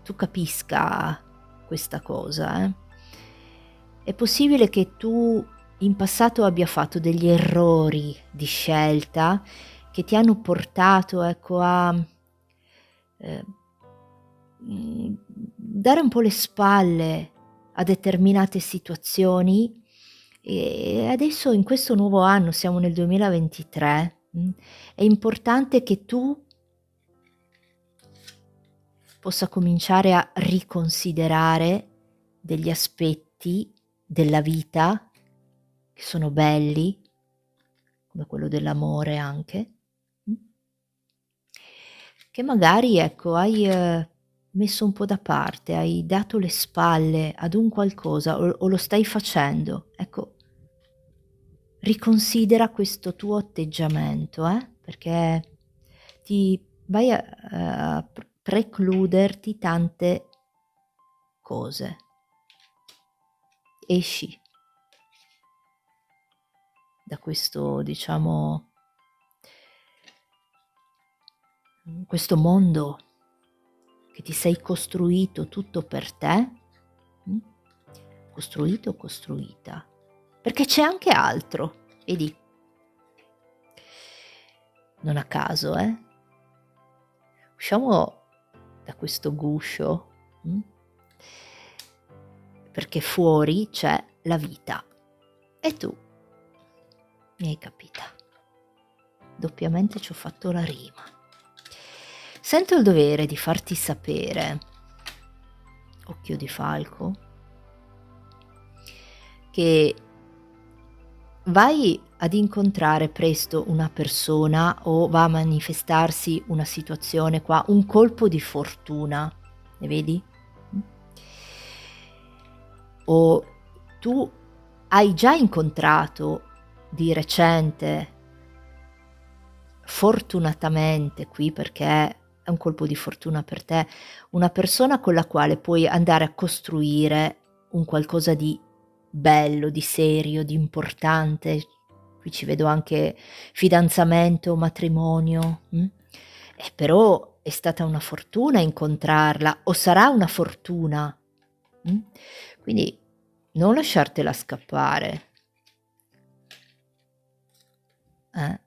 tu capisca questa cosa, eh. È possibile che tu in passato abbia fatto degli errori di scelta che ti hanno portato, ecco, a ehm, dare un po' le spalle a determinate situazioni, e adesso in questo nuovo anno, siamo nel 2023, è importante che tu possa cominciare a riconsiderare degli aspetti della vita che sono belli, come quello dell'amore anche, mh, che magari, ecco, hai, messo un po' da parte, hai dato le spalle ad un qualcosa o lo stai facendo. Ecco, riconsidera questo tuo atteggiamento, perché ti vai a precluderti tante cose. Esci da questo, diciamo, questo mondo che ti sei costruito tutto per te, mh? Costruito o costruita, perché c'è anche altro, vedi? Non a caso, usciamo da questo guscio, mh? Perché fuori c'è la vita e tu mi hai capita. Doppiamente ci ho fatto la rima. Sento il dovere di farti sapere, occhio di falco, che vai ad incontrare presto una persona o va a manifestarsi una situazione qua, un colpo di fortuna, ne vedi? Mh. O tu hai già incontrato di recente, fortunatamente qui perché è un colpo di fortuna per te, una persona con la quale puoi andare a costruire un qualcosa di bello, di serio, di importante. Qui ci vedo anche fidanzamento, matrimonio, però è stata una fortuna incontrarla o sarà una fortuna, mh? Quindi non lasciartela scappare.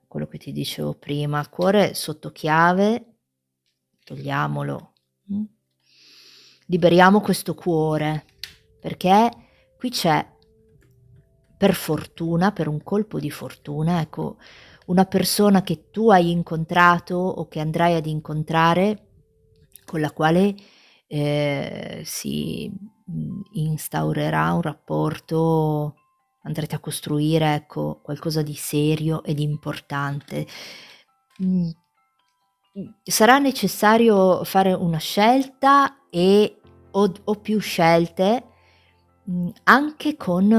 Quello che ti dicevo prima, cuore sotto chiave, togliamolo, mh? Liberiamo questo cuore, perché qui c'è, per fortuna, per un colpo di fortuna, ecco, una persona che tu hai incontrato o che andrai ad incontrare, con la quale, si, instaurerà un rapporto, andrete a costruire, ecco, qualcosa di serio e di importante. Mhmm, sarà necessario fare una scelta o più scelte, anche con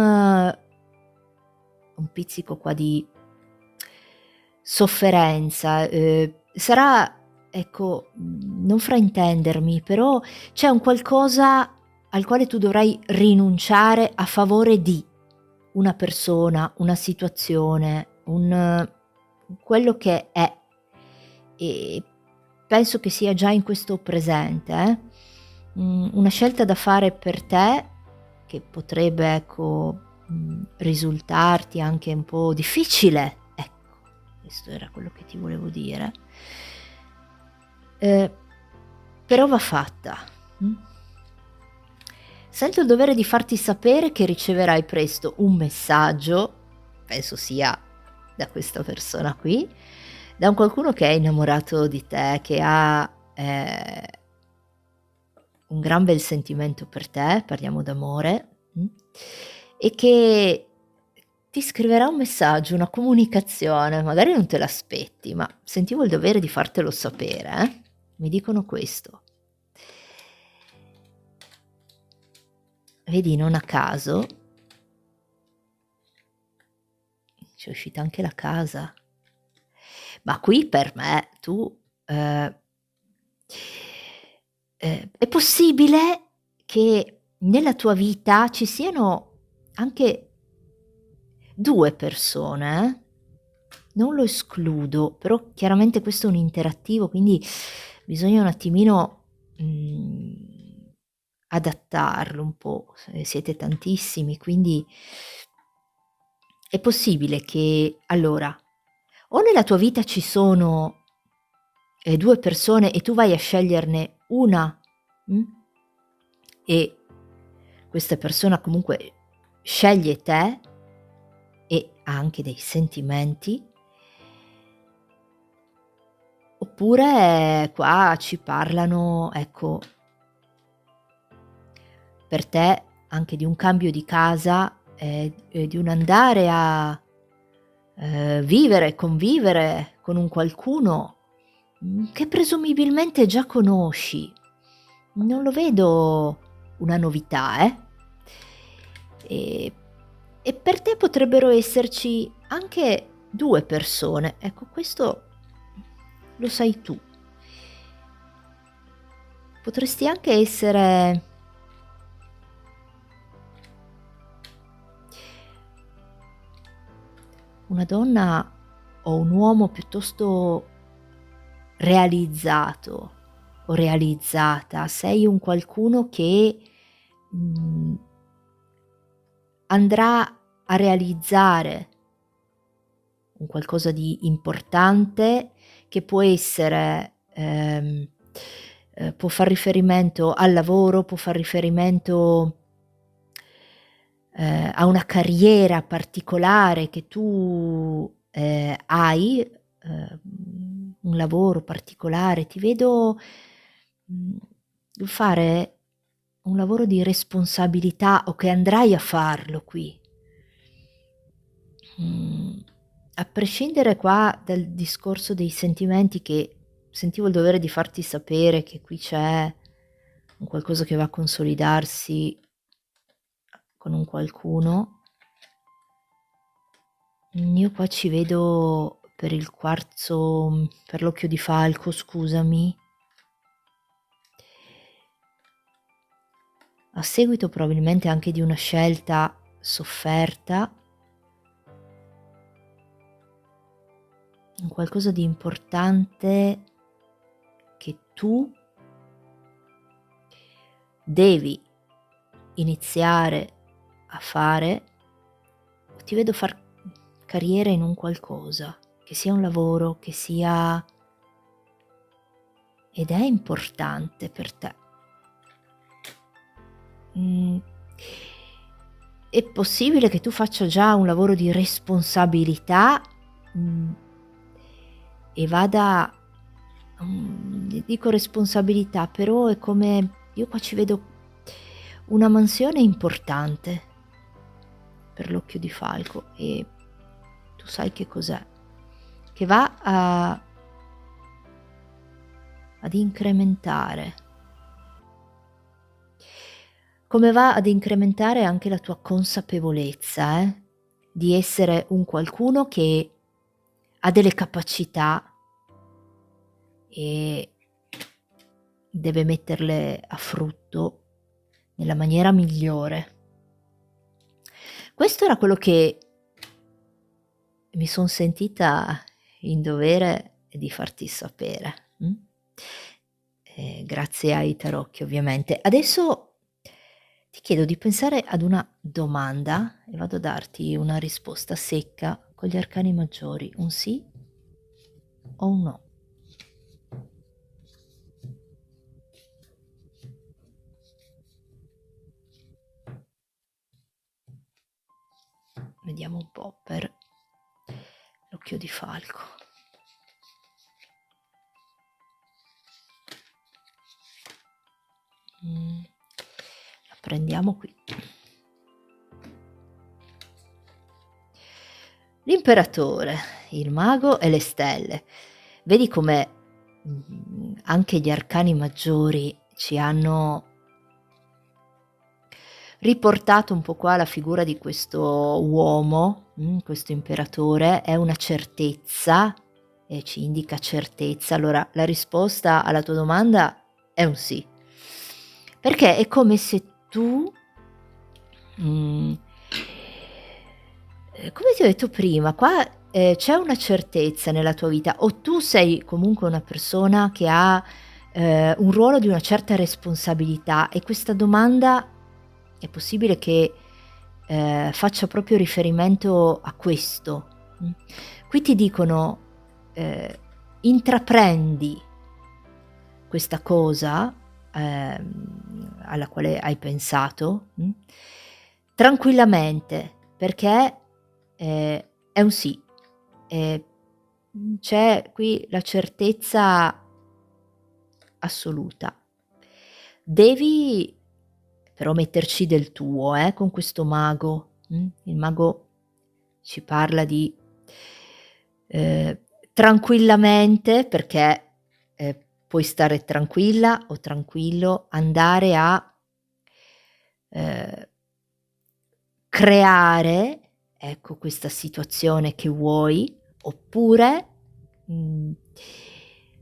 un pizzico qua di sofferenza, sarà, ecco, non fraintendermi, però c'è un qualcosa al quale tu dovrai rinunciare a favore di una persona, una situazione, un quello che è, e penso che sia già in questo presente, una scelta da fare per te che potrebbe, ecco, risultarti anche un po' difficile, ecco, questo era quello che ti volevo dire. Ehm, però va fatta, mh? Sento il dovere di farti sapere che riceverai presto un messaggio, penso sia da questa persona qui, da un qualcuno che è innamorato di te, che ha, un gran bel sentimento per te, parliamo d'amore, e che ti scriverà un messaggio, una comunicazione, magari non te l'aspetti, ma sentivo il dovere di fartelo sapere, Mi dicono questo. Vedi, non a caso c'è uscita anche la casa. Ma qui per me tu, è possibile che nella tua vita ci siano anche 2 persone, non lo escludo, però chiaramente questo è un interattivo, quindi bisogna un attimino, adattarlo un po', siete tantissimi, quindi è possibile che allora, o nella tua vita ci sono, 2 persone e tu vai a sceglierne una, mh, e questa persona comunque sceglie te e ha anche dei sentimenti, oppure qua ci parlano, ecco, per te anche di un cambio di casa, e di un andare a, vivere, convivere con un qualcuno, che presumibilmente già conosci. Non lo vedo una novità, e e per te potrebbero esserci anche 2 persone. Ecco, questo lo sai tu. Potresti anche essere una donna o un uomo piuttosto realizzato o realizzata. Sei un qualcuno che, mhmm, andrà a realizzare un qualcosa di importante che può essere, può far riferimento al lavoro, può far riferimento, a una carriera particolare che tu, hai, un lavoro particolare. Ti vedo, mhmm, fare un lavoro di responsabilità o che andrai a farlo qui. Mhmm, a prescindere qua dal discorso dei sentimenti, che sentivo il dovere di farti sapere che qui c'è un qualcosa che va a consolidarsi con un qualcuno, io qua ci vedo per il quarzo, per l'occhio di falco, scusami, a seguito probabilmente anche di una scelta sofferta, un qualcosa di importante che tu devi iniziare a fare. Ti vedo far carriera in un qualcosa, che sia un lavoro, che sia, ed è importante per te. Mhmm, è possibile che tu faccia già un lavoro di responsabilità, mhmm, e vada, dico responsabilità, però è come io qua ci vedo una mansione importante per l'occhio di falco, e tu sai che cos'è, che va a ad incrementare, come va ad incrementare anche la tua consapevolezza, di essere un qualcuno che ha delle capacità e deve metterle a frutto nella maniera migliore. Questo era quello che mi son sentita in dovere di farti sapere, grazie ai tarocchi ovviamente. Adesso ti chiedo di pensare ad una domanda e vado a darti una risposta secca con gli arcani maggiori, un sì o un no. Vediamo un po' per l'occhio di falco. La prendiamo qui. L'imperatore, il mago e le stelle. Vedi come, anche gli arcani maggiori ci hanno riportato un po' qua la figura di questo uomo, questo imperatore, è una certezza, e ci indica certezza. Allora la risposta alla tua domanda è un sì, perché è come se tu, mhmm, come ti ho detto prima, qua, c'è una certezza nella tua vita, o tu sei comunque una persona che ha, un ruolo di una certa responsabilità, e questa domanda è possibile che, faccia proprio riferimento a questo, mh. Qui ti dicono, ehm, intraprendi questa cosa, alla quale hai pensato, tranquillamente, perché, è un sì. Ehm, c'è qui la certezza assoluta. Devi però metterci del tuo, con questo mago, Il mago ci parla di, ehm, tranquillamente, perché, puoi stare tranquilla o tranquillo, andare a, ehm, creare, ecco, questa situazione che vuoi, oppure, mhmm,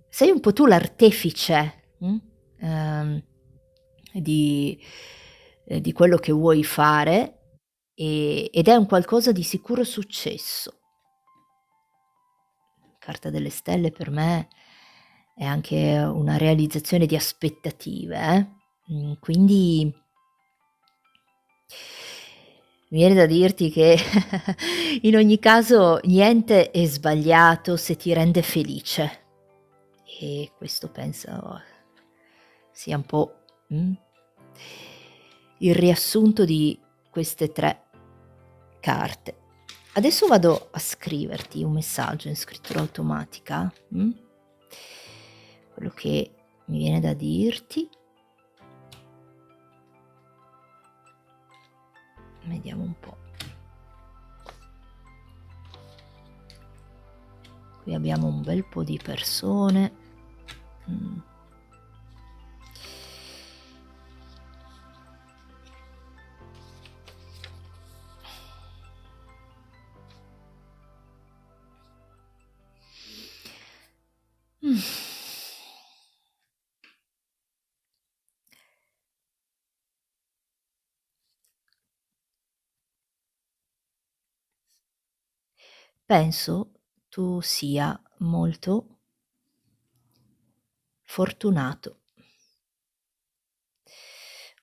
sei un po' tu l'artefice, ehm, di di quello che vuoi fare, ed è un qualcosa di sicuro successo. Carta delle stelle per me è anche una realizzazione di aspettative, quindi mi viene da dirti che in ogni caso niente è sbagliato se ti rende felice, e questo penso sia un po', il riassunto di queste 3 carte. Adesso vado a scriverti un messaggio in scrittura automatica, quello che mi viene da dirti. Vediamo un po'. Qui abbiamo un bel po' di persone. Mh. Mh. Penso tu sia molto fortunato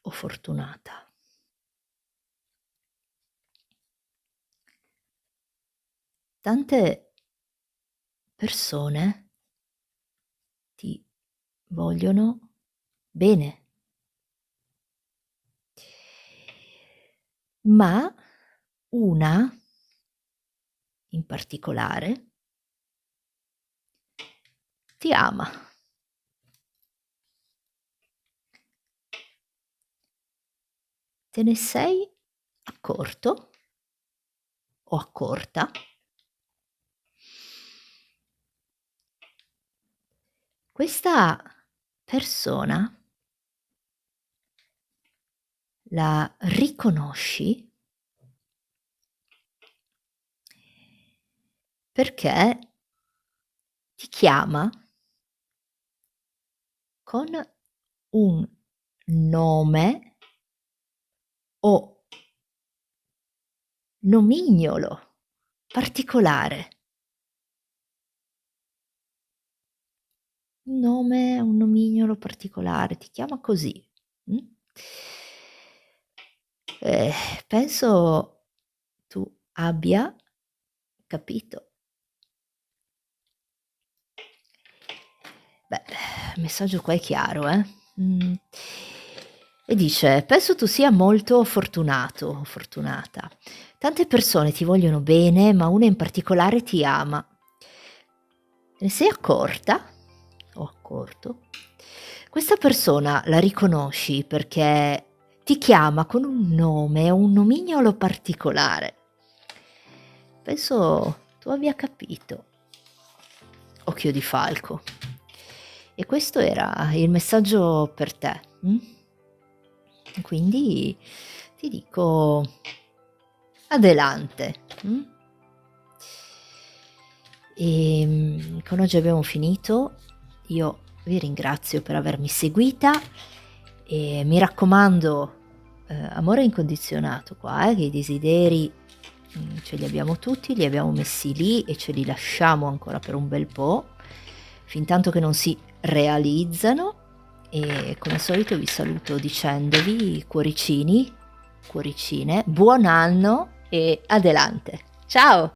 o fortunata. Tante persone ti vogliono bene, ma una in particolare ti ama. Te ne sei accorto o accorta? Questa persona la riconosci perché ti chiama con un nome o nomignolo particolare. Un nome, un nomignolo particolare, ti chiama così, mh? Ehm, penso tu abbia capito. Beh, il messaggio qua è chiaro, e dice: "Penso tu sia molto fortunato o fortunata. Tante persone ti vogliono bene, ma una in particolare ti ama. Te ne sei accorta o accorto? Questa persona la riconosci perché ti chiama con un nome o un nomignolo particolare. Penso tu abbia capito. Occhio di falco." E questo era il messaggio per te, quindi ti dico adelante, con oggi abbiamo finito. Io vi ringrazio per avermi seguita e mi raccomando, amore incondizionato qua, che i desideri ce li abbiamo tutti, li abbiamo messi lì e ce li lasciamo ancora per un bel po', fintanto che non si realizzano. E come al solito vi saluto dicendovi, cuoricini, cuoricine, buon anno e adelante. Ciao!